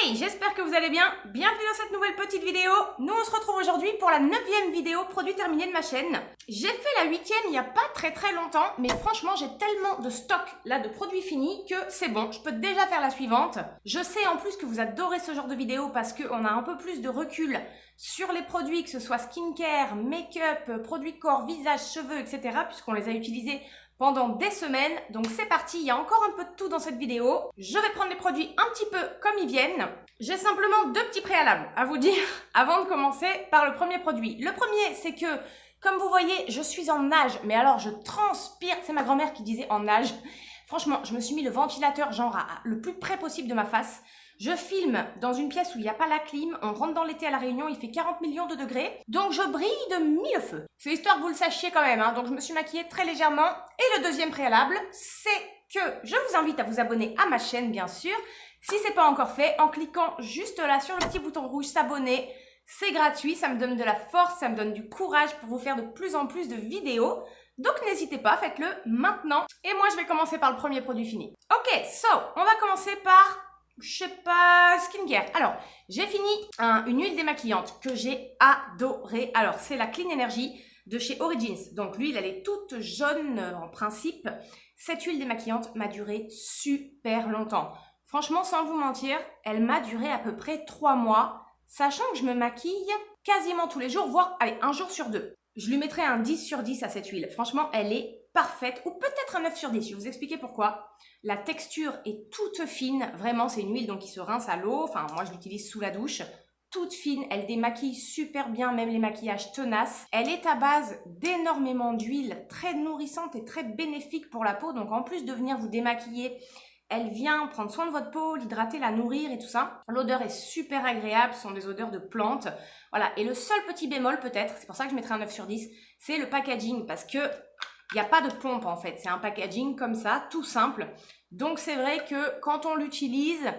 Hey, j'espère que vous allez bien. Bienvenue dans cette nouvelle petite vidéo. Nous, on se retrouve aujourd'hui pour la 9e vidéo produit terminé de ma chaîne. J'ai fait la 8e il n'y a pas très longtemps, mais franchement, j'ai tellement de stock là de produits finis que c'est bon, je peux déjà faire la suivante. Je sais en plus que vous adorez ce genre de vidéo parce qu'on a un peu plus de recul sur les produits, que ce soit skincare, make-up, produits corps, visage, cheveux, etc. puisqu'on les a utilisés pendant des semaines. Donc c'est parti, il y a encore un peu de tout dans cette vidéo. Je vais prendre les produits un petit peu comme ils viennent. J'ai simplement deux petits préalables à vous dire avant de commencer par le premier produit. Le premier, c'est que, comme vous voyez, je suis en nage, mais alors je transpire. C'est ma grand-mère qui disait en nage. Franchement, je me suis mis le ventilateur genre le plus près possible de ma face. Je filme dans une pièce où il n'y a pas la clim, on rentre dans l'été à La Réunion, il fait 40 millions de degrés, donc je brille de mille feux. C'est histoire que vous le sachiez quand même, hein. Donc je me suis maquillée très légèrement. Et le deuxième préalable, c'est que je vous invite à vous abonner à ma chaîne, bien sûr, si ce n'est pas encore fait, en cliquant juste là sur le petit bouton rouge s'abonner. C'est gratuit, ça me donne de la force, ça me donne du courage pour vous faire de plus en plus de vidéos. Donc n'hésitez pas, faites-le maintenant. Et moi, je vais commencer par le premier produit fini. Ok, on va commencer par... je sais pas, skincare. Alors, j'ai fini une huile démaquillante que j'ai adorée. Alors, c'est la Clean Energy de chez Origins. Donc, l'huile, elle est toute jaune en principe. Cette huile démaquillante m'a duré super longtemps. Franchement, sans vous mentir, elle m'a duré à peu près 3 mois, sachant que je me maquille quasiment tous les jours, voire, allez, un jour sur deux. Je lui mettrais un 10 sur 10 à cette huile. Franchement, elle est parfaite, ou peut-être un 9 sur 10. Je vais vous expliquer pourquoi. La texture est toute fine. Vraiment, c'est une huile donc qui se rince à l'eau. Enfin, moi, je l'utilise sous la douche. Toute fine, elle démaquille super bien, même les maquillages tenaces. Elle est à base d'énormément d'huile, très nourrissante et très bénéfique pour la peau. Donc, en plus de venir vous démaquiller, elle vient prendre soin de votre peau, l'hydrater, la nourrir et tout ça. L'odeur est super agréable, ce sont des odeurs de plantes. Voilà, et le seul petit bémol peut-être, c'est pour ça que je mettrais un 9 sur 10, c'est le packaging parce que il n'y a pas de pompe en fait, c'est un packaging comme ça, tout simple. Donc c'est vrai que quand on l'utilise,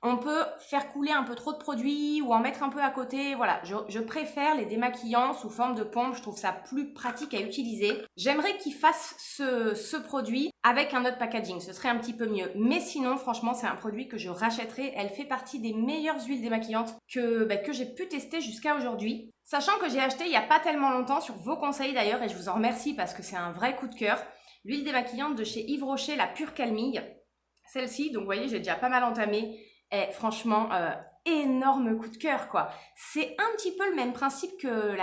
on peut faire couler un peu trop de produits ou en mettre un peu à côté. Voilà, je préfère les démaquillants sous forme de pompe, je trouve ça plus pratique à utiliser. J'aimerais qu'ils fassent ce produit avec un autre packaging, ce serait un petit peu mieux. Mais sinon, franchement, c'est un produit que je rachèterai. Elle fait partie des meilleures huiles démaquillantes que j'ai pu tester jusqu'à aujourd'hui. Sachant que j'ai acheté il n'y a pas tellement longtemps sur vos conseils d'ailleurs et je vous en remercie parce que c'est un vrai coup de cœur. L'huile démaquillante de chez Yves Rocher, la Pure Calmille. Celle-ci, donc vous voyez, j'ai déjà pas mal entamé. Et franchement, énorme coup de cœur quoi. C'est un petit peu le même principe que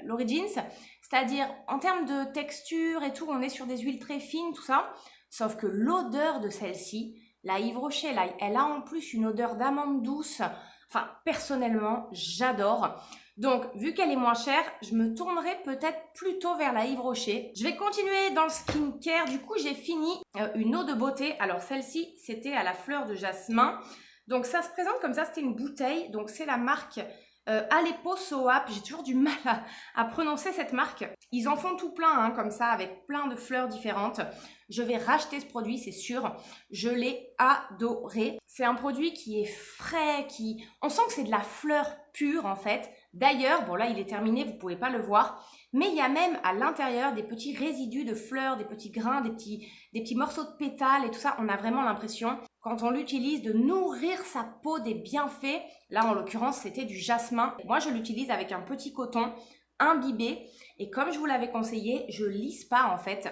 l'Origins, c'est-à-dire en termes de texture et tout, on est sur des huiles très fines, tout ça. Sauf que l'odeur de celle-ci, la Yves Rocher, là, elle a en plus une odeur d'amande douce. Enfin, personnellement, j'adore. Donc, vu qu'elle est moins chère, je me tournerai peut-être plutôt vers la Yves Rocher. Je vais continuer dans le skincare. Du coup, j'ai fini une eau de beauté. Alors, celle-ci, c'était à la fleur de jasmin. Donc, ça se présente comme ça. C'était une bouteille. Donc, c'est la marque Aleppo Soap. J'ai toujours du mal à prononcer cette marque. Ils en font tout plein, hein, comme ça, avec plein de fleurs différentes. Je vais racheter ce produit, c'est sûr. Je l'ai adoré. C'est un produit qui est frais, on sent que c'est de la fleur pure, en fait. D'ailleurs, bon là, il est terminé, vous ne pouvez pas le voir. Mais il y a même à l'intérieur des petits résidus de fleurs, des petits grains, des petits morceaux de pétales et tout ça. On a vraiment l'impression, quand on l'utilise, de nourrir sa peau des bienfaits. Là, en l'occurrence, c'était du jasmin. Moi, je l'utilise avec un petit coton imbibé. Et comme je vous l'avais conseillé, je lisse pas en fait.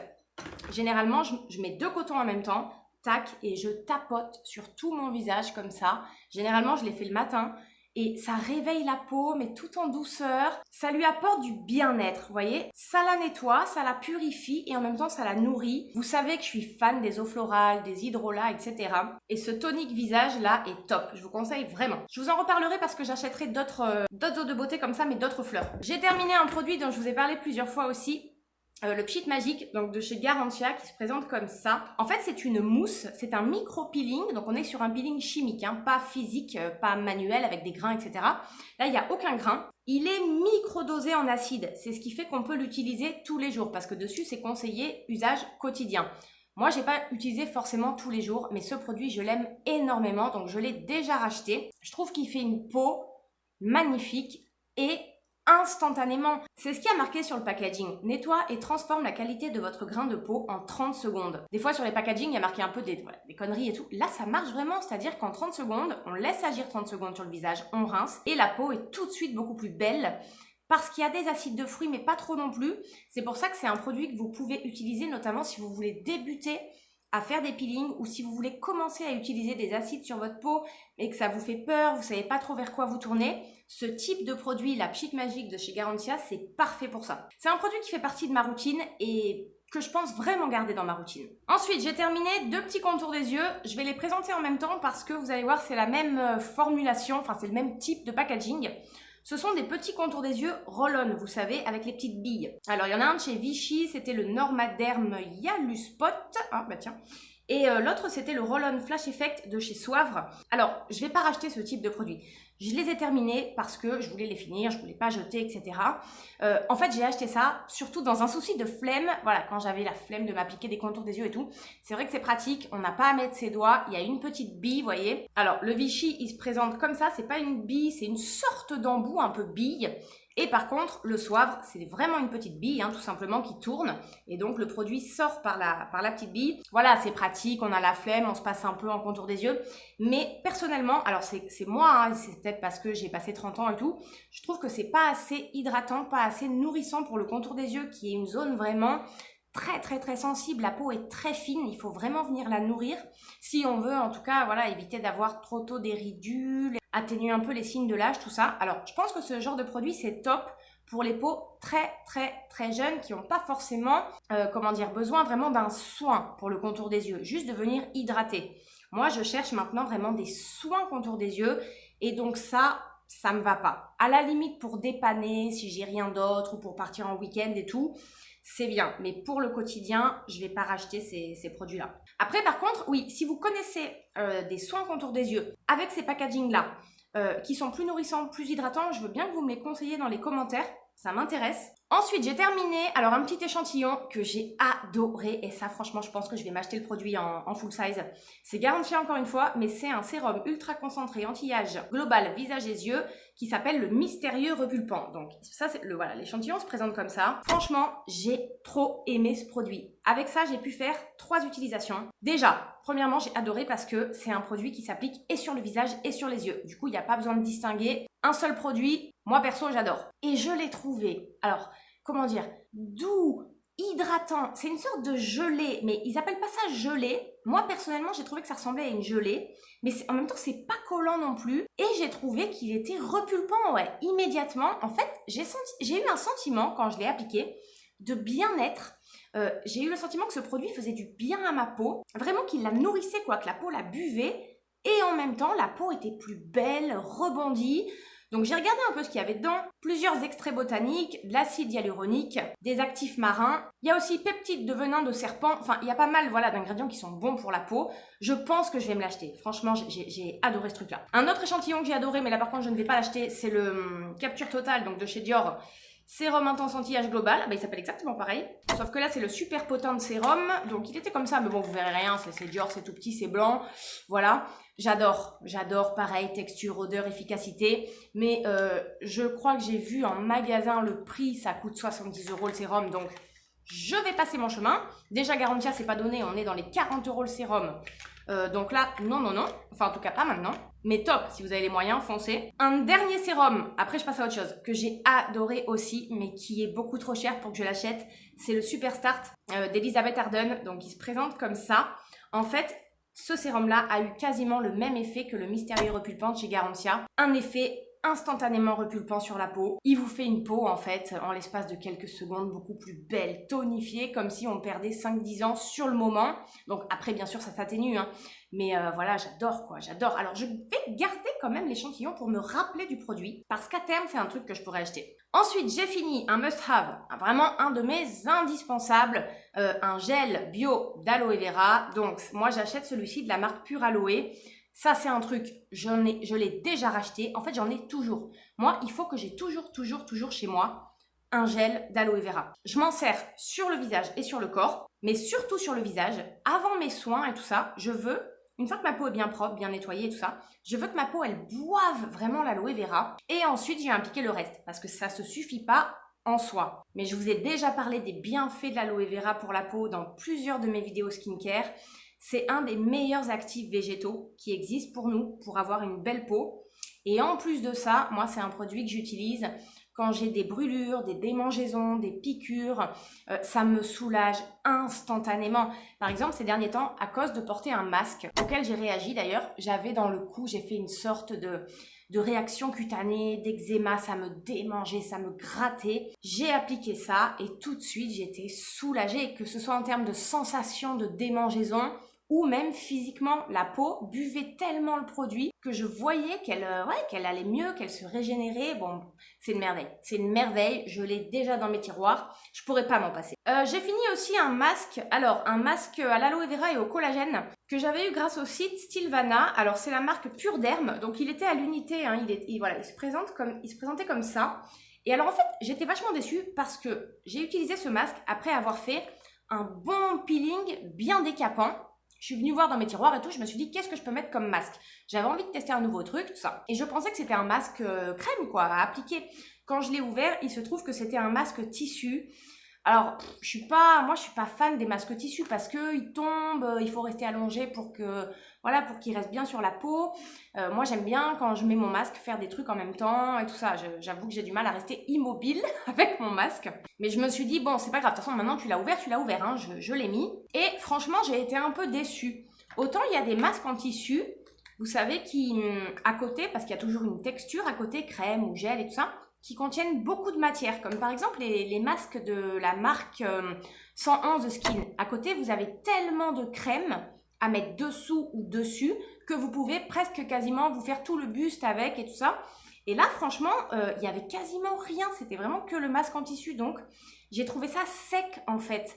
Généralement, je mets 2 cotons en même temps, tac, et je tapote sur tout mon visage comme ça. Généralement, je les fais le matin et ça réveille la peau, mais tout en douceur. Ça lui apporte du bien-être, vous voyez. Ça la nettoie, ça la purifie et en même temps, ça la nourrit. Vous savez que je suis fan des eaux florales, des hydrolats, etc. Et ce tonique visage là est top. Je vous conseille vraiment. Je vous en reparlerai parce que j'achèterai d'autres eaux de beauté comme ça, mais d'autres fleurs. J'ai terminé un produit dont je vous ai parlé plusieurs fois aussi. Le Pchit Magique, donc de chez Garantia, qui se présente comme ça. En fait, c'est une mousse, c'est un micro-peeling, donc on est sur un peeling chimique, hein, pas physique, pas manuel avec des grains, etc. Là, il n'y a aucun grain. Il est microdosé en acide, c'est ce qui fait qu'on peut l'utiliser tous les jours, parce que dessus, c'est conseillé usage quotidien. Moi, je n'ai pas utilisé forcément tous les jours, mais ce produit, je l'aime énormément, donc je l'ai déjà racheté. Je trouve qu'il fait une peau magnifique et instantanément. C'est ce qui a marqué sur le packaging. Nettoie et transforme la qualité de votre grain de peau en 30 secondes. Des fois sur les packaging, il y a marqué un peu des conneries et tout. Là, ça marche vraiment, c'est-à-dire qu'en 30 secondes, on laisse agir 30 secondes sur le visage, on rince et la peau est tout de suite beaucoup plus belle. Parce qu'il y a des acides de fruits, mais pas trop non plus. C'est pour ça que c'est un produit que vous pouvez utiliser, notamment si vous voulez débuter à faire des peelings ou si vous voulez commencer à utiliser des acides sur votre peau et que ça vous fait peur, vous ne savez pas trop vers quoi vous tourner. Ce type de produit, la Pchit Magique de chez Garantia, c'est parfait pour ça. C'est un produit qui fait partie de ma routine et que je pense vraiment garder dans ma routine. Ensuite, j'ai terminé 2 petits contours des yeux. Je vais les présenter en même temps parce que vous allez voir, c'est la même formulation, enfin c'est le même type de packaging. Ce sont des petits contours des yeux roll-on, vous savez, avec les petites billes. Alors, il y en a un de chez Vichy, c'était le Normaderm Yaluspot. Ah, bah tiens. Et l'autre, c'était le Roll-on Flash Effect de chez Soivre. Alors, je ne vais pas racheter ce type de produit. Je les ai terminés parce que je voulais les finir, je ne voulais pas jeter, etc. En fait, j'ai acheté ça surtout dans un souci de flemme. Voilà, quand j'avais la flemme de m'appliquer des contours des yeux et tout. C'est vrai que c'est pratique, on n'a pas à mettre ses doigts. Il y a une petite bille, vous voyez. Alors, le Vichy, il se présente comme ça. C'est pas une bille, c'est une sorte d'embout un peu bille. Et par contre, le Soivre, c'est vraiment une petite bille, hein, tout simplement, qui tourne. Et donc, le produit sort par la petite bille. Voilà, c'est pratique, on a la flemme, on se passe un peu en contour des yeux. Mais personnellement, alors c'est moi, hein, c'est peut-être parce que j'ai passé 30 ans et tout, je trouve que c'est pas assez hydratant, pas assez nourrissant pour le contour des yeux, qui est une zone vraiment très sensible. La peau est très fine, il faut vraiment venir la nourrir. Si on veut, en tout cas, voilà, éviter d'avoir trop tôt des ridules, atténuer un peu les signes de l'âge, tout ça. Alors, je pense que ce genre de produit, c'est top pour les peaux très jeunes qui n'ont pas forcément, besoin vraiment d'un soin pour le contour des yeux, juste de venir hydrater. Moi, je cherche maintenant vraiment des soins contour des yeux et donc ça me va pas. À la limite, pour dépanner, si j'ai rien d'autre ou pour partir en week-end et tout, c'est bien. Mais pour le quotidien, je ne vais pas racheter ces produits-là. Après, par contre, oui, si vous connaissez des soins contour des yeux avec ces packagings-là, qui sont plus nourrissants, plus hydratants, je veux bien que vous me les conseillez dans les commentaires. Ça m'intéresse. Ensuite, j'ai terminé, alors un petit échantillon que j'ai adoré. Et ça, franchement, je pense que je vais m'acheter le produit en full size. C'est Garantia encore une fois, mais c'est un sérum ultra concentré anti-âge global visage et yeux qui s'appelle le Mystérieux Repulpant. Donc ça, c'est voilà, l'échantillon se présente comme ça. Franchement, j'ai trop aimé ce produit. Avec ça, j'ai pu faire 3 utilisations. Déjà, premièrement, j'ai adoré parce que c'est un produit qui s'applique et sur le visage et sur les yeux. Du coup, il n'y a pas besoin de distinguer. Un seul produit, moi perso, j'adore. Et je l'ai trouvé, alors, comment dire, doux, hydratant. C'est une sorte de gelée, mais ils appellent pas ça gelée. Moi, personnellement, j'ai trouvé que ça ressemblait à une gelée, mais en même temps, c'est pas collant non plus. Et j'ai trouvé qu'il était repulpant, ouais, immédiatement. En fait, j'ai eu un sentiment, quand je l'ai appliqué, de bien-être. J'ai eu le sentiment que ce produit faisait du bien à ma peau. Vraiment qu'il la nourrissait, quoi, que la peau la buvait. Et en même temps, la peau était plus belle, rebondie. Donc j'ai regardé un peu ce qu'il y avait dedans, plusieurs extraits botaniques, de l'acide hyaluronique, des actifs marins, il y a aussi peptides de venin de serpent, enfin il y a pas mal d'ingrédients qui sont bons pour la peau. Je pense que je vais me l'acheter, franchement j'ai adoré ce truc-là. Un autre échantillon que j'ai adoré, mais là par contre je ne vais pas l'acheter, c'est le Capture Total, donc de chez Dior. Sérum intense anti-âge global, il s'appelle exactement pareil, sauf que là c'est le super potent sérum, donc il était comme ça, mais bon vous verrez rien, c'est Dior, c'est tout petit, c'est blanc, voilà. J'adore, pareil, texture, odeur, efficacité, mais je crois que j'ai vu en magasin le prix, ça coûte 70 € le sérum, donc je vais passer mon chemin. Déjà Garantia c'est pas donné, on est dans les 40 € le sérum. Donc là, non, enfin en tout cas pas maintenant, mais top, si vous avez les moyens, foncez. Un dernier sérum, après je passe à autre chose, que j'ai adoré aussi, mais qui est beaucoup trop cher pour que je l'achète, c'est le Super Start d'Elizabeth Arden, donc il se présente comme ça. En fait, ce sérum-là a eu quasiment le même effet que le Mystérieux Repulpant chez Garantia, un effet instantanément repulpant sur la peau. Il vous fait une peau en fait, en l'espace de quelques secondes, beaucoup plus belle, tonifiée, comme si on perdait 5-10 ans sur le moment. Donc après bien sûr ça s'atténue, hein. Mais voilà, j'adore quoi, j'adore. Alors je vais garder quand même l'échantillon pour me rappeler du produit, parce qu'à terme c'est un truc que je pourrais acheter. Ensuite j'ai fini un must-have, vraiment un de mes indispensables, un gel bio d'aloe vera. Donc moi j'achète celui-ci de la marque Pure Aloe. Ça, c'est un truc, je l'ai déjà racheté. En fait, j'en ai toujours. Moi, il faut que j'ai toujours chez moi un gel d'aloe vera. Je m'en sers sur le visage et sur le corps, mais surtout sur le visage. Avant mes soins et tout ça, je veux une fois que ma peau est bien propre, bien nettoyée et tout ça, je veux que ma peau, elle boive vraiment l'aloe vera. Et ensuite, je vais impliquer le reste parce que ça ne se suffit pas en soi. Mais je vous ai déjà parlé des bienfaits de l'aloe vera pour la peau dans plusieurs de mes vidéos skincare. C'est un des meilleurs actifs végétaux qui existent pour nous, pour avoir une belle peau. Et en plus de ça, moi, c'est un produit que j'utilise quand j'ai des brûlures, des démangeaisons, des piqûres. Ça me soulage instantanément. Par exemple, ces derniers temps, à cause de porter un masque, auquel j'ai réagi d'ailleurs, j'avais dans le cou, j'ai fait une sorte de réaction cutanée, d'eczéma, ça me démangeait, ça me grattait. J'ai appliqué ça et tout de suite, j'étais soulagée, que ce soit en termes de sensation de démangeaison, ou même physiquement, la peau buvait tellement le produit que je voyais qu'elle allait mieux, qu'elle se régénérait. Bon, c'est une merveille. C'est une merveille. Je l'ai déjà dans mes tiroirs. Je pourrais pas m'en passer. J'ai fini aussi un masque. Alors, un masque à l'aloe vera et au collagène que j'avais eu grâce au site Stilvana. Alors, c'est la marque Pure Derme. Donc, il était à l'unité. Hein. Il se présentait comme ça. Et alors, en fait, j'étais vachement déçue parce que j'ai utilisé ce masque après avoir fait un bon peeling bien décapant. Je suis venue voir dans mes tiroirs et tout, je me suis dit qu'est-ce que je peux mettre comme masque. J'avais envie de tester un nouveau truc, tout ça. Et je pensais que c'était un masque crème quoi, à appliquer. Quand je l'ai ouvert, il se trouve que c'était un masque tissu. Alors, je suis pas fan des masques tissu parce que ils tombent, il faut rester allongé pour qu'il reste bien sur la peau. Moi, j'aime bien quand je mets mon masque faire des trucs en même temps et tout ça. J'avoue que j'ai du mal à rester immobile avec mon masque. Mais je me suis dit bon, c'est pas grave. De toute façon, maintenant tu l'as ouvert, hein, je l'ai mis. Et franchement, j'ai été un peu déçue. Autant il y a des masques en tissu, vous savez, qui à côté, parce qu'il y a toujours une texture à côté, crème ou gel et tout ça, qui contiennent beaucoup de matière, comme par exemple les masques de la marque 111 Skin. À côté, vous avez tellement de crème à mettre dessous ou dessus que vous pouvez presque quasiment vous faire tout le buste avec et tout ça. Et là, franchement, il y avait quasiment rien. C'était vraiment que le masque en tissu. Donc, j'ai trouvé ça sec en fait.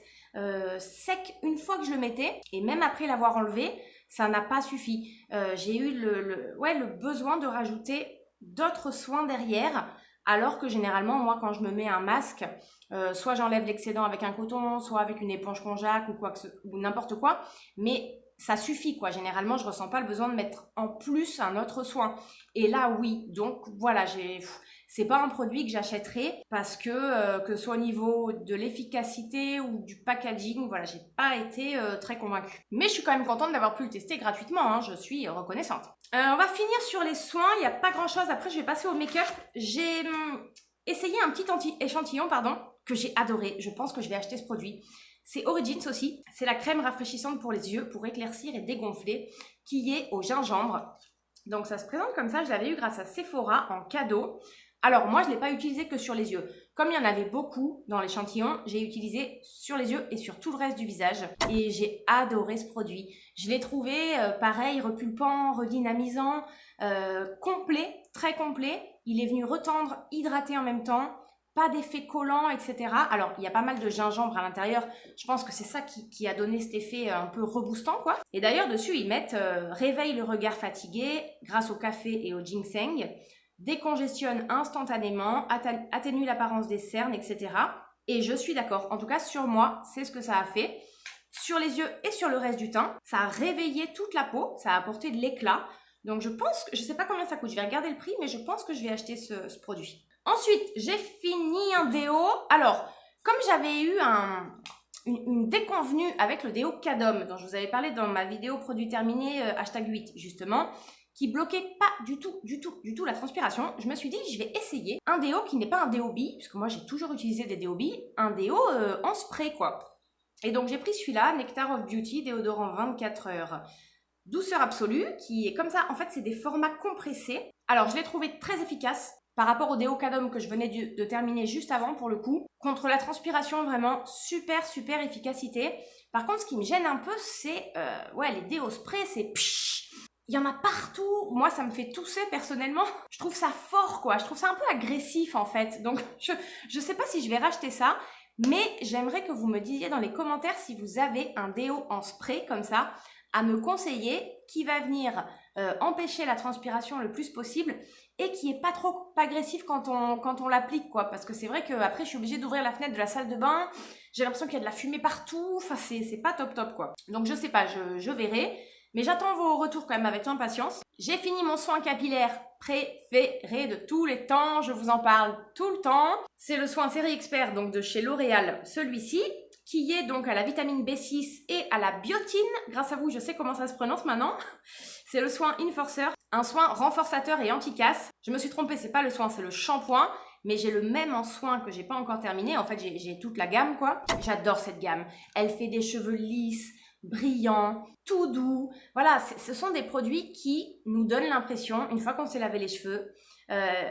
Sec une fois que je le mettais. Et même après l'avoir enlevé, ça n'a pas suffi. J'ai eu le besoin de rajouter d'autres soins derrière. Alors que généralement, moi, quand je me mets un masque, soit j'enlève l'excédent avec un coton, soit avec une éponge konjac ou n'importe quoi. Mais ça suffit, quoi. Généralement, je ressens pas le besoin de mettre en plus un autre soin. Et là, oui. Donc, voilà, c'est pas un produit que j'achèterai parce que ce soit au niveau de l'efficacité ou du packaging, voilà, j'ai pas été très convaincue. Mais je suis quand même contente d'avoir pu le tester gratuitement, hein, je suis reconnaissante. On va finir sur les soins, il n'y a pas grand chose, après je vais passer au make-up. J'ai essayé un petit échantillon, que j'ai adoré, je pense que je vais acheter ce produit. C'est Origins aussi, c'est la crème rafraîchissante pour les yeux, pour éclaircir et dégonfler, qui est au gingembre. Donc ça se présente comme ça, je l'avais eu grâce à Sephora en cadeau. Alors moi je ne l'ai pas utilisé que sur les yeux. Comme il y en avait beaucoup dans l'échantillon, j'ai utilisé sur les yeux et sur tout le reste du visage. Et j'ai adoré ce produit. Je l'ai trouvé pareil, repulpant, redynamisant, complet, très complet. Il est venu retendre, hydrater en même temps. Pas d'effet collant, etc. Alors, il y a pas mal de gingembre à l'intérieur. Je pense que c'est ça qui a donné cet effet un peu reboostant, quoi. Et d'ailleurs, dessus, ils mettent réveille le regard fatigué grâce au café et au ginseng, décongestionne instantanément, atténue l'apparence des cernes, etc. Et je suis d'accord. En tout cas, sur moi, c'est ce que ça a fait. Sur les yeux et sur le reste du teint, ça a réveillé toute la peau, ça a apporté de l'éclat. Donc, je pense que, je sais pas combien ça coûte, je vais regarder le prix, mais je pense que je vais acheter ce produit. Ensuite, j'ai fini un déo. Alors, comme j'avais eu une déconvenue avec le déo Cadom, dont je vous avais parlé dans ma vidéo produit terminé, #8 justement, qui bloquait pas du tout la transpiration, je me suis dit, je vais essayer un déo qui n'est pas un déo bi, puisque moi j'ai toujours utilisé des déos bi, un déo en spray quoi. Et donc j'ai pris celui-là, Nectar of Beauty, déodorant 24 heures. Douceur absolue, qui est comme ça, en fait c'est des formats compressés. Alors je l'ai trouvé très efficace par rapport au déo Cadom que je venais de terminer juste avant pour le coup. Contre la transpiration, vraiment super efficacité. Par contre, ce qui me gêne un peu, c'est les déos spray, c'est pshhh. Il y en a partout. Moi, ça me fait tousser personnellement. Je trouve ça fort, quoi. Je trouve ça un peu agressif, en fait. Donc, je sais pas si je vais racheter ça. Mais j'aimerais que vous me disiez dans les commentaires si vous avez un déo en spray comme ça à me conseiller qui va venir empêcher la transpiration le plus possible et qui est pas trop agressif quand on l'applique quoi, parce que c'est vrai qu'après je suis obligée d'ouvrir la fenêtre de la salle de bain, j'ai l'impression qu'il y a de la fumée partout, enfin c'est pas top quoi. Donc je sais pas, je verrai. Mais j'attends vos retours quand même avec impatience. J'ai fini mon soin capillaire préféré de tous les temps. Je vous en parle tout le temps. C'est le soin série expert donc de chez L'Oréal, celui-ci, qui est donc à la vitamine B6 et à la biotine. Grâce à vous, je sais comment ça se prononce maintenant. C'est le soin Inforcer, un soin renforçateur et anti-casse. Je me suis trompée, c'est pas le soin, c'est le shampoing. Mais j'ai le même en soin que j'ai pas encore terminé. En fait, j'ai toute la gamme, quoi. J'adore cette gamme. Elle fait des cheveux lisses, brillants, tout doux. Voilà, ce sont des produits qui nous donnent l'impression, une fois qu'on s'est lavé les cheveux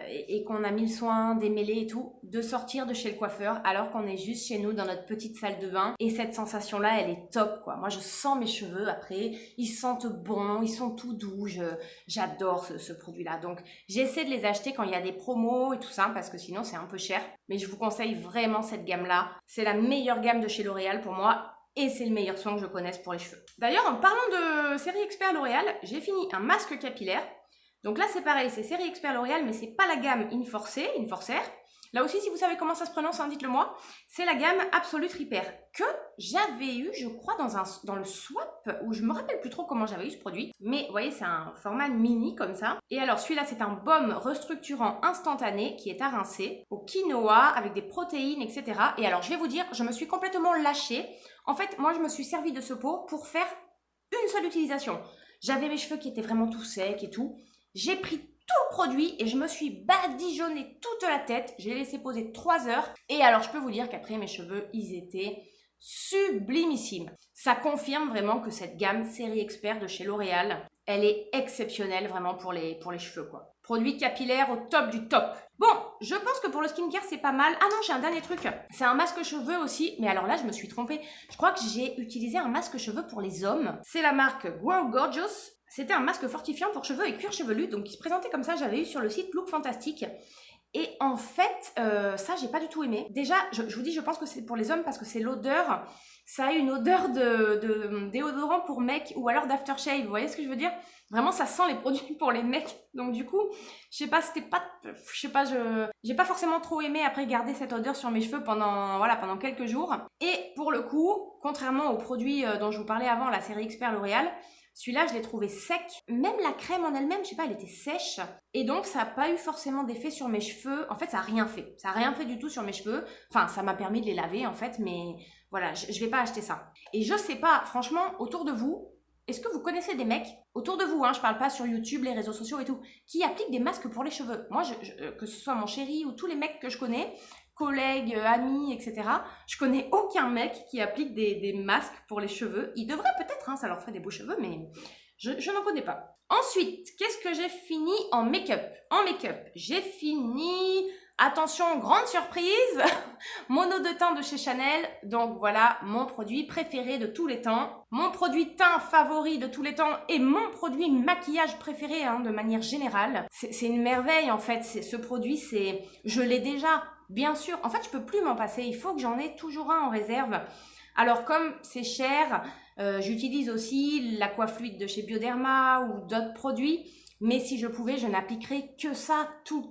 et qu'on a mis le soin, démêlé et tout, de sortir de chez le coiffeur alors qu'on est juste chez nous dans notre petite salle de bain. Et cette sensation-là, elle est top, quoi. Moi, je sens mes cheveux après, ils sentent bon, ils sont tout doux. J'adore ce produit-là. Donc, j'essaie de les acheter quand il y a des promos et tout ça parce que sinon, c'est un peu cher. Mais je vous conseille vraiment cette gamme-là. C'est la meilleure gamme de chez L'Oréal pour moi. Et c'est le meilleur soin que je connaisse pour les cheveux. D'ailleurs, en parlant de série expert L'Oréal, j'ai fini un masque capillaire. Donc là, c'est pareil, c'est série expert L'Oréal, mais c'est pas la gamme Inforcer. Là aussi, si vous savez comment ça se prononce, hein, dites-le moi. C'est la gamme Absolute Repair que j'avais eu, je crois, dans le swap, où je me rappelle plus trop comment j'avais eu ce produit. Mais vous voyez, c'est un format mini comme ça. Et alors, celui-là, c'est un baume restructurant instantané qui est à rincer au quinoa avec des protéines, etc. Et alors, je vais vous dire, je me suis complètement lâchée. En fait, moi, je me suis servi de ce pot pour faire une seule utilisation. J'avais mes cheveux qui étaient vraiment tout secs et tout. J'ai pris tout le produit et je me suis badigeonné toute la tête. J'ai laissé poser 3 heures. Et alors, je peux vous dire qu'après, mes cheveux, ils étaient sublimissimes. Ça confirme vraiment que cette gamme série expert de chez L'Oréal, elle est exceptionnelle vraiment pour les cheveux, quoi. Produit capillaire au top du top. Bon, je pense que pour le skincare, c'est pas mal. Ah non, j'ai un dernier truc. C'est un masque cheveux aussi. Mais alors là, je me suis trompée. Je crois que j'ai utilisé un masque cheveux pour les hommes. C'est la marque Grow Gorgeous. C'était un masque fortifiant pour cheveux et cuir chevelu. Donc, il se présentait comme ça. J'avais eu sur le site Look Fantastique. Et en fait, ça, j'ai pas du tout aimé. Déjà, je vous dis, je pense que c'est pour les hommes parce que c'est l'odeur. Ça a une odeur de déodorant pour mecs ou alors d'aftershave. Vous voyez ce que je veux dire? Vraiment, ça sent les produits pour les mecs. Donc du coup, je sais pas, j'ai pas forcément trop aimé après garder cette odeur sur mes cheveux pendant quelques jours. Et pour le coup, contrairement aux produits dont je vous parlais avant, la série Expert L'Oréal, celui-là, je l'ai trouvé sec. Même la crème en elle-même, je sais pas, elle était sèche. Et donc, ça n'a pas eu forcément d'effet sur mes cheveux. En fait, ça n'a rien fait. Ça n'a rien fait du tout sur mes cheveux. Enfin, ça m'a permis de les laver, en fait. Mais voilà, je vais pas acheter ça. Et je sais pas, franchement, autour de vous, est-ce que vous connaissez des mecs, autour de vous, hein, je parle pas sur YouTube, les réseaux sociaux et tout, qui appliquent des masques pour les cheveux? Moi, que ce soit mon chéri ou tous les mecs que je connais, collègues, amis, etc. Je connais aucun mec qui applique des masques pour les cheveux. Ils devraient peut-être, hein, ça leur ferait des beaux cheveux, mais je n'en connais pas. Ensuite, qu'est-ce que j'ai fini en make-up? En make-up, j'ai fini... Attention, grande surprise, mon eau de teint de chez Chanel. Donc voilà, mon produit préféré de tous les temps. Mon produit teint favori de tous les temps et mon produit maquillage préféré, hein, de manière générale. C'est une merveille en fait, ce produit, je l'ai déjà, bien sûr. En fait, je peux plus m'en passer, il faut que j'en ai toujours un en réserve. Alors comme c'est cher, j'utilise aussi l'Aquafluide de chez Bioderma ou d'autres produits. Mais si je pouvais, je n'appliquerais que ça tout le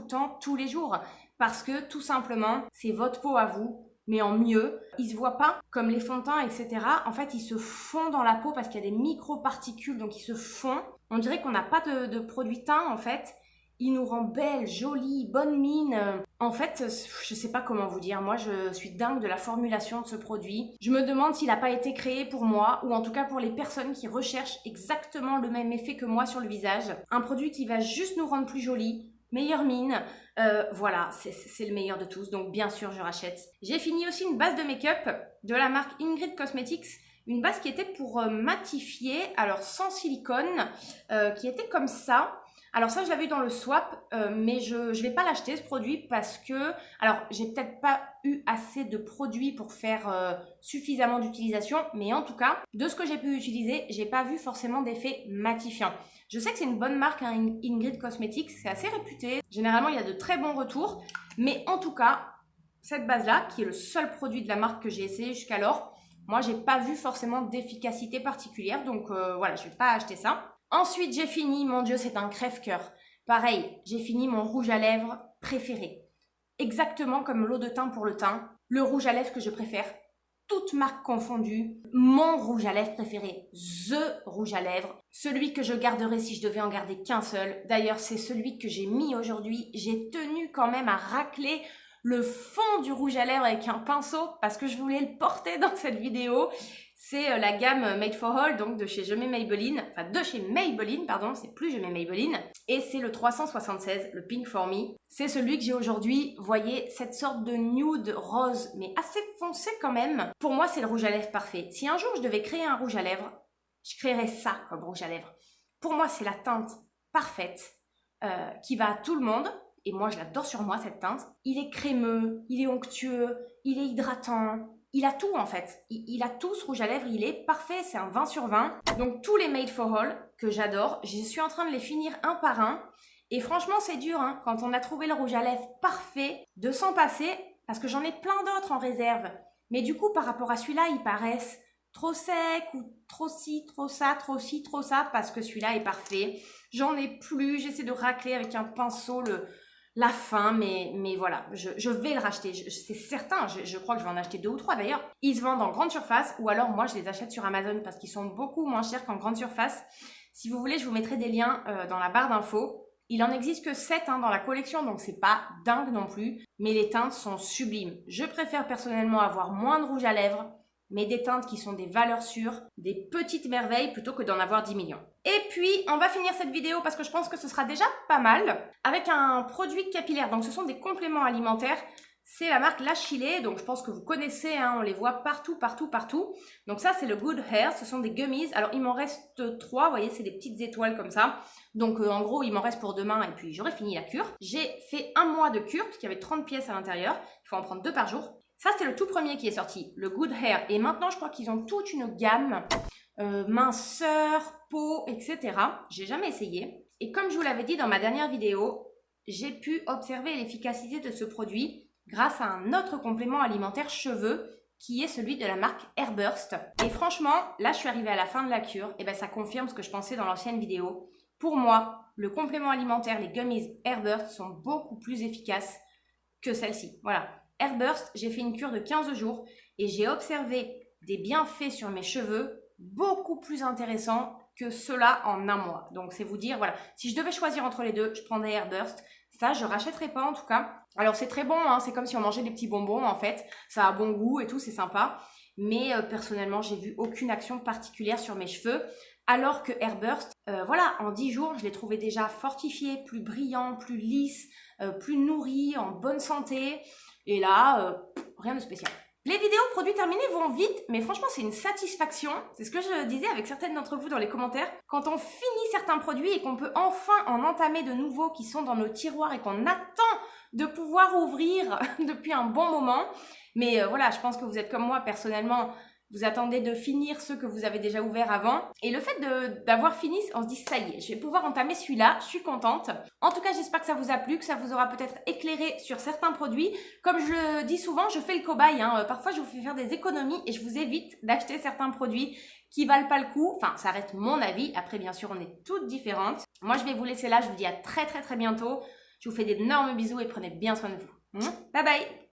temps, tous les jours. Parce que tout simplement, c'est votre peau à vous, mais en mieux. Ils se voient pas comme les fonds de teint, etc. En fait, ils se font dans la peau parce qu'il y a des microparticules, donc ils se font. On dirait qu'on n'a pas de produit teint, en fait. Il nous rend belle, jolie, bonne mine. En fait, je sais pas comment vous dire. Moi, je suis dingue de la formulation de ce produit. Je me demande s'il n'a pas été créé pour moi, ou en tout cas pour les personnes qui recherchent exactement le même effet que moi sur le visage. Un produit qui va juste nous rendre plus jolie, meilleure mine. Voilà, c'est le meilleur de tous. Donc, bien sûr, je rachète. J'ai fini aussi une base de make-up de la marque Ingrid Cosmetics. Une base qui était pour matifier, alors sans silicone, qui était comme ça. Alors ça, je l'avais eu dans le swap, mais je ne vais pas l'acheter ce produit parce que... Alors, j'ai peut-être pas eu assez de produits pour faire suffisamment d'utilisation, mais en tout cas, de ce que j'ai pu utiliser, j'ai pas vu forcément d'effet matifiant. Je sais que c'est une bonne marque, hein, Ingrid Cosmetics, c'est assez réputé. Généralement, il y a de très bons retours, mais en tout cas, cette base-là, qui est le seul produit de la marque que j'ai essayé jusqu'alors, moi, j'ai pas vu forcément d'efficacité particulière, donc voilà, je vais pas acheter ça. Ensuite, j'ai fini, mon Dieu, c'est un crève-cœur. Pareil, j'ai fini mon rouge à lèvres préféré. Exactement comme l'eau de teint pour le teint, le rouge à lèvres que je préfère toutes marques confondues, mon rouge à lèvres préféré, The rouge à lèvres, celui que je garderai si je devais en garder qu'un seul. D'ailleurs, c'est celui que j'ai mis aujourd'hui. J'ai tenu quand même à racler le fond du rouge à lèvres avec un pinceau parce que je voulais le porter dans cette vidéo. C'est la gamme Made for All, donc de chez Je mets Maybelline, enfin de chez Maybelline, pardon, c'est plus Je mets Maybelline. Et c'est le 376, le Pink for Me. C'est celui que j'ai aujourd'hui. Voyez, cette sorte de nude rose, mais assez foncé quand même. Pour moi, c'est le rouge à lèvres parfait. Si un jour je devais créer un rouge à lèvres, je créerais ça comme rouge à lèvres. Pour moi, c'est la teinte parfaite qui va à tout le monde. Et moi, je l'adore sur moi, cette teinte. Il est crémeux, il est onctueux, il est hydratant. Il a tout en fait. Il a tout ce rouge à lèvres, il est parfait, c'est un 20 sur 20. Donc tous les Made for All que j'adore, je suis en train de les finir un par un. Et franchement, c'est dur hein, quand on a trouvé le rouge à lèvres parfait de s'en passer parce que j'en ai plein d'autres en réserve. Mais du coup, par rapport à celui-là, ils paraissent trop secs ou trop ci, trop ça, trop ci, trop ça parce que celui-là est parfait. J'en ai plus, j'essaie de racler avec un pinceau la fin, mais voilà, je vais le racheter, c'est certain, je crois que je vais en acheter 2 ou 3 d'ailleurs. Ils se vendent en grande surface ou alors moi je les achète sur Amazon parce qu'ils sont beaucoup moins chers qu'en grande surface. Si vous voulez, je vous mettrai des liens dans la barre d'infos. Il en existe que 7 dans la collection, donc c'est pas dingue non plus, mais les teintes sont sublimes. Je préfère personnellement avoir moins de rouge à lèvres, mais des teintes qui sont des valeurs sûres, des petites merveilles plutôt que d'en avoir 10 millions. Et puis, on va finir cette vidéo parce que je pense que ce sera déjà pas mal avec un produit capillaire. Donc, ce sont des compléments alimentaires. C'est la marque La Chilée, donc je pense que vous connaissez, hein, on les voit partout, partout, partout. Donc ça, c'est le Good Hair, ce sont des gummies. Alors, il m'en reste 3, vous voyez, c'est des petites étoiles comme ça. Donc, en gros, il m'en reste pour demain et puis j'aurai fini la cure. J'ai fait un mois de cure, parce qu'il y avait 30 pièces à l'intérieur. Il faut en prendre 2 par jour. Ça, c'est le tout premier qui est sorti, le Good Hair. Et maintenant, je crois qu'ils ont toute une gamme, minceur, peau, etc. J'ai jamais essayé. Et comme je vous l'avais dit dans ma dernière vidéo, j'ai pu observer l'efficacité de ce produit grâce à un autre complément alimentaire cheveux qui est celui de la marque Airburst. Et franchement, là, je suis arrivée à la fin de la cure. Et ben, ça confirme ce que je pensais dans l'ancienne vidéo. Pour moi, le complément alimentaire, les gummies Airburst sont beaucoup plus efficaces que celle-ci. Voilà. Airburst, j'ai fait une cure de 15 jours et j'ai observé des bienfaits sur mes cheveux beaucoup plus intéressants que ceux-là en un mois. Donc, c'est vous dire, voilà, si je devais choisir entre les deux, je prendrais Airburst. Ça, je rachèterais pas en tout cas. Alors, c'est très bon, hein, c'est comme si on mangeait des petits bonbons en fait. Ça a bon goût et tout, c'est sympa. Mais personnellement, j'ai vu aucune action particulière sur mes cheveux. Alors que Airburst, voilà, en 10 jours, je l'ai trouvé déjà fortifié, plus brillant, plus lisse, plus nourri, en bonne santé. Et là, rien de spécial. Les vidéos produits terminés vont vite, mais franchement, c'est une satisfaction. C'est ce que je disais avec certaines d'entre vous dans les commentaires. Quand on finit certains produits et qu'on peut enfin en entamer de nouveaux qui sont dans nos tiroirs et qu'on attend de pouvoir ouvrir depuis un bon moment. Mais voilà, je pense que vous êtes comme moi, personnellement, vous attendez de finir ceux que vous avez déjà ouverts avant. Et le fait d'avoir fini, on se dit ça y est, je vais pouvoir entamer celui-là, je suis contente. En tout cas, j'espère que ça vous a plu, que ça vous aura peut-être éclairé sur certains produits. Comme je le dis souvent, je fais le cobaye. Parfois, je vous fais faire des économies et je vous évite d'acheter certains produits qui valent pas le coup. Enfin, ça reste mon avis. Après, bien sûr, on est toutes différentes. Moi, je vais vous laisser là. Je vous dis à très, très, très bientôt. Je vous fais d'énormes bisous et prenez bien soin de vous. Bye bye!